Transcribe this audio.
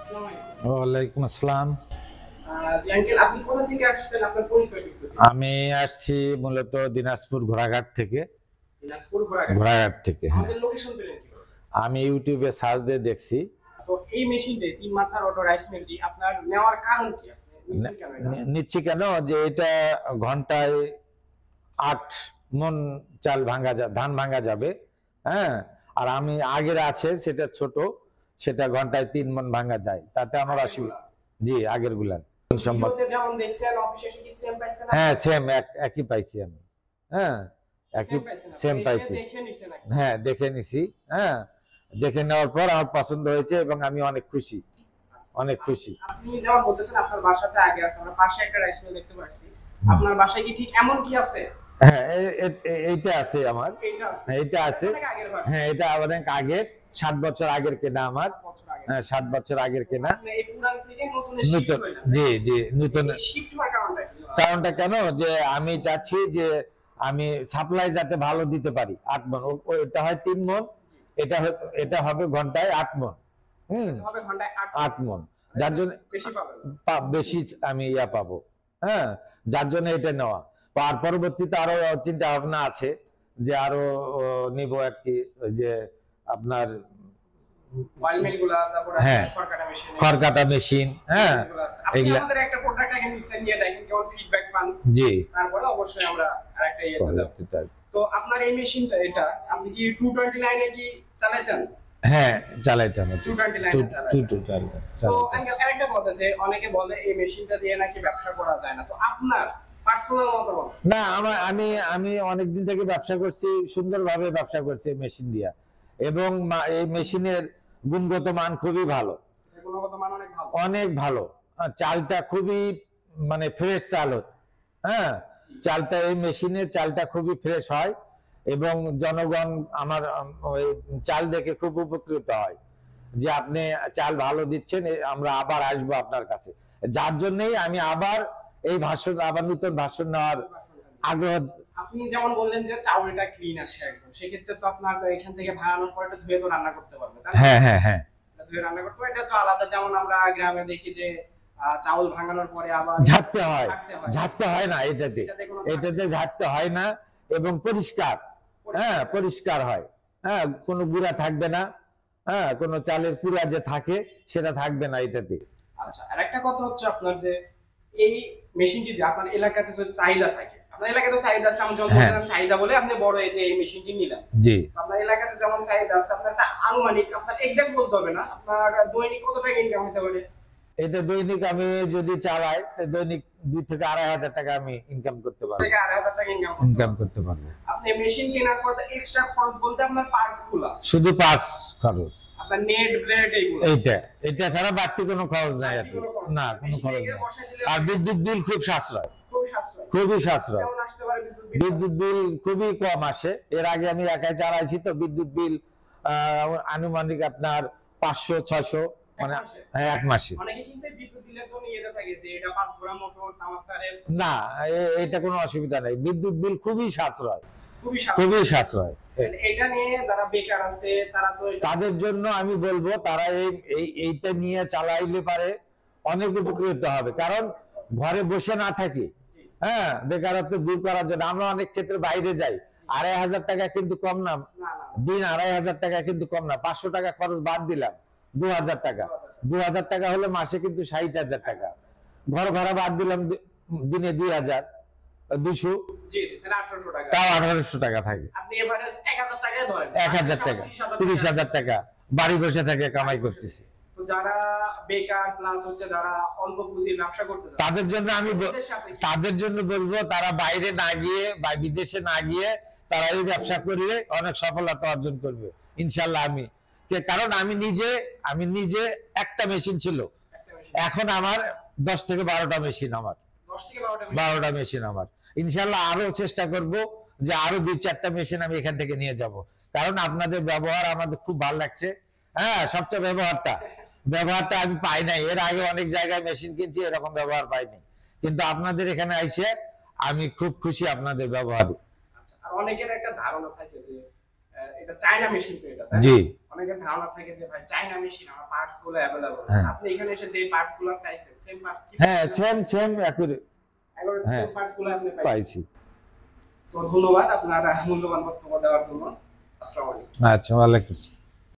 ওয়ালাইকুম আসসালাম। জি আঙ্কেল, আপনি কোথা থেকে আসছেন? আপনার পরিচয়টা একটু দিন। আমি আসছি মূলত দিনাজপুর ঘোড়াঘাট থেকে। দিনাজপুর ঘোড়াঘাট। ঘোড়াঘাট থেকে, হ্যাঁ। আমাদের লোকেশন পেলেন কিভাবে? আমি ইউটিউবে সার্চ দিয়ে দেখছি। তো এই মেশিনটা ৩ মাথার অটো রাইস মিলটি আপনার নেওয়ার কারণ কি? আপনি নিচ্ছেন কেন এটা? নিচ্ছি কেন, যে এটা ঘন্টায় ৮ মন চাল ধান ভাঙা যাবে, হ্যাঁ। আর আমি আগের আছে সেটা ছোট, সেটা ঘন্টায় ৩ মন ভাঙা যায়, তাতে আমার অসুবিধা। জি, আগের গুলান ভিডিওতে যেমন দেখছেন অফিসে এসে কি সেম পাইছেন? হ্যাঁ, সেম একই পাইছি আমি। হ্যাঁ, একই সেম পাইছি। দেখে নিছেন নাকি? হ্যাঁ, দেখে নিছি। হ্যাঁ, দেখে নেওয়ার পর আমার পছন্দ হয়েছে এবং আমি অনেক খুশি, অনেক খুশি। আপনি যেমন বলতেছেন আপনার বাসাতে আগে আছে, আমরা পাশে একটা রাইস মিল দেখতে পাচ্ছি। আপনার বাসায় কি ঠিক এমন কি আছে? হ্যাঁ, এইটা আছে আমার। এইটা আছে। এইটা আছে। অনেক আগের ভার্সন। হ্যাঁ, এটা অনেক আগের, ৭ বছর আগের কেনা আমার। ৭ বছর আগে। হ্যাঁ, ৭ বছর আগের কেনা। আপনি এই পুরান থেকে নতুনে শিফট নতুন, হইলেন। জি জি, নতুন। এই শিফট হওয়ার কারণটা কি? কারণটা কেন, যে আমি চাচ্ছি যে আমি সাপ্লাই যাতে ভালো দিতে পারি। ৮ মন, এটা হয় ৩ মন, এটা হবে ঘন্টায় ৮ মন। হবে ঘন্টায় ৮ মন, যার জন্য বেশি পাবেন। বেশি আমি পাবো। হ্যাঁ, যার জন্য এটা নেওয়া। আর পরবর্তীতে আরো চিন্তা ভাবনা আছে যে আরো নিব আর কি, যে আপনার অয়েল মিল গুলা, তারপরে হ্যাঁ, খড়কাটা মেশিন, খড়কাটা মেশিন, হ্যাঁ, আপনি এগুলা। আমাদের একটা প্রোডাক্ট আগে নিছেন, নিয়ে দেখেন কেমন ফিডব্যাক পান। জি, তারপরে অবশ্যই আমরা আরেকটা ইয়েতে যাব। তো আপনার এই মেশিনটা, এটা আপনি কি 220 লাইনে কি চালাতেন? হ্যাঁ, চালাইতাম। 220 লাইনে চালাতেন। তো আঙ্কেল আরেকটা কথা, যে অনেকে বলে এই মেশিনটা দিয়ে নাকি ব্যবসা করা যায় না, তো আপনার পার্সোনাল মতামত? না, আমি আমি অনেকদিন থেকে ব্যবসা করছি, সুন্দরভাবে ব্যবসা করছি মেশিন দিয়া, এবং এই মেশিনের গুণগত মান খুবই ভালো, গুণগত মান অনেক ভালো। অনেক ভালো। চালটা খুবই মানে ফ্রেশ চাল, হ্যাঁ। চালটা, এই মেশিনের চালটা খুবই ফ্রেশ হয় এবং জনগণ আমার ওই চাল দেখে খুব উপকৃত হয়, যে আপনি চাল ভালো দিচ্ছেন, আমরা আবার আসবো আপনার কাছে। যার জন্যই আমি আবার নতুন ভাষণ নেওয়ার আগ্রহ। আপনি যেমন বললেন যে চাউলটা ক্লিন আসে একদম, সেক্ষেত্রে তো আপনার এখান থেকে ভাঙানোর পর এটা ধুয়ে তো রান্না করতে পারবে, তাই না? হ্যাঁ হ্যাঁ হ্যাঁ, ধুয়ে রান্না করতে পারবে। এটা তো আলাদা, যেমন আমরা গ্রামে দেখি যে চাউল ভাঙানোর পরে আবার ঝাড়তে হয়। ঝাড়তে হয় না এটাতে, এটাতে ঝাড়তে হয় না, এবং পরিষ্কার, হ্যাঁ, পরিষ্কার হয়। হ্যাঁ, কোনো গুঁড়া থাকবে না, হ্যাঁ, কোনো চালের কুড়া যে থাকে সেটা থাকবে না এটাতে। আচ্ছা, আর একটা কথা হচ্ছে আপনার, যে এই মেশিনটি দিয়ে আপনার এলাকাতে যদি চাহিদা থাকে, আপনার এলাকাতে তো চাহিদা আছে, আমি যখন বললাম চাহিদা বলে আপনি বড় এই যে এই মেশিনটি নিলেন, জি, আপনার এলাকাতে যেমন চাহিদা আছে, আপনার একটা আনুমানিক, আপনার এক্সাক্ট বলতে হবে না, আপনার দৈনিক কত টাকা ইনকাম হতে পারে? এটা দৈনিক আমি যদি চালাই, দৈনিক 2 থেকে 2,500 টাকা আমি ইনকাম করতে পারবো। থেকে 2,500 টাকা ইনকাম করতে পারবো। আপনি মেশিন কেনার পর এক্সট্রা খরচ বলতে আপনার পার্টস গুলা, শুধু পার্টস খরচ, আপনার নেট ব্লেড এইগুলো, এটা ছাড়া বাড়তি কোনো খরচ নাই আর কি। না, কোনো খরচ নেই। আর বিদ্যুৎ বিল খুব সাশ্রয়, খুবই সাশ্রয়। বিদ্যুৎ বিল খুবই কম আসে। এর আগে আমি একাই চালাইছি, তো বিদ্যুৎ বিল আনুমানিক আপনার 500-600, মানে এক মাসে। অনেকে কিন্তু বিদ্যুৎ বিলের জন্য এটা থাকে যে এটা 5 গ্রাম মোটর তামাক তারের। না, এটা কোনো অসুবিধা নেই, বিদ্যুৎ বিল খুবই সাশ্রয়, খুবই সাশ্রয়। এটা নিয়ে যারা বেকার আছে তারা তো, তাদের জন্য আমি বলবো তারা এইটা নিয়ে চালাইলে পারে অনেক উপকৃত হবে। কারণ ঘরে বসে না থাকি, হ্যাঁ, বেকারত্ব দূর করার জন্য আমরা অনেক ক্ষেত্রে বাইরে যাই। 2,500 টাকা কিন্তু কম না, দিন 2,500 টাকা কিন্তু কম না। 500 টাকা খরচ বাদ দিলাম, 2,000 টাকা। 2,000 টাকা হলে মাসে কিন্তু 60,000 টাকা। ঘর ভাড়া বাদ দিলাম, দিনে 2,200, তাও 1,800 টাকা থাকে। 1,000 টাকায় ধরেন, 1,000 টাকা, 30,000 টাকা বাড়ি বসে থেকে কামাই করতেছি। তো যারা বেকার প্লাস হচ্ছে যারা অল্প পুঁজির ব্যবসা করতে চায়, তাদের জন্য বলবো তারা বাইরে না গিয়ে বা বিদেশে না গিয়ে তারা এই ব্যবসা করলে অনেক সফলতা অর্জন করবে ইনশাল্লাহ। কারণ আমি নিজে একটা মেশিন ছিল, এখন আমার 10 থেকে 12টা মেশিন, আমার 12টা মেশিন আমার। ইনশাল্লাহ আরো চেষ্টা করব যে আরো 2-4টা মেশিন আমি এখান থেকে নিয়ে যাব। কারণ আপনাদের ব্যবহার আমাদের খুব ভালো লাগছে। হ্যাঁ, সবচেয়ে ব্যবহারটা আমি পাই নাই। এর আগে অনেক জায়গায় মেশিন কিনছি, এরকম ব্যবহার পাইনি, কিন্তু আপনাদের এখানে আইসে আমি খুব খুশি আপনাদের ব্যবহারে। আর অনেকের একটা ধারণা থাকে যে এটা চায়না মেশিন তো এটা, তাই না? জি অনেকের ধারণা থাকে যে ভাই চায়না মেশিন, আমার পার্টস গুলো अवेलेबल। হ্যাঁ আপনি এখানে এসে যে পার্টস গুলো চাইছেন সেম পার্টস কি? হ্যাঁ সেম একবারে একবার হ্যাঁ সেম পার্টস গুলো আপনি পাইছেন। পাইছি। তো ধন্যবাদ আপনার মূল্যবান বক্তব্য দেওয়ার জন্য। আসসালামু আলাইকুম। আচ্ছা ওয়ালাইকুম আসসালাম।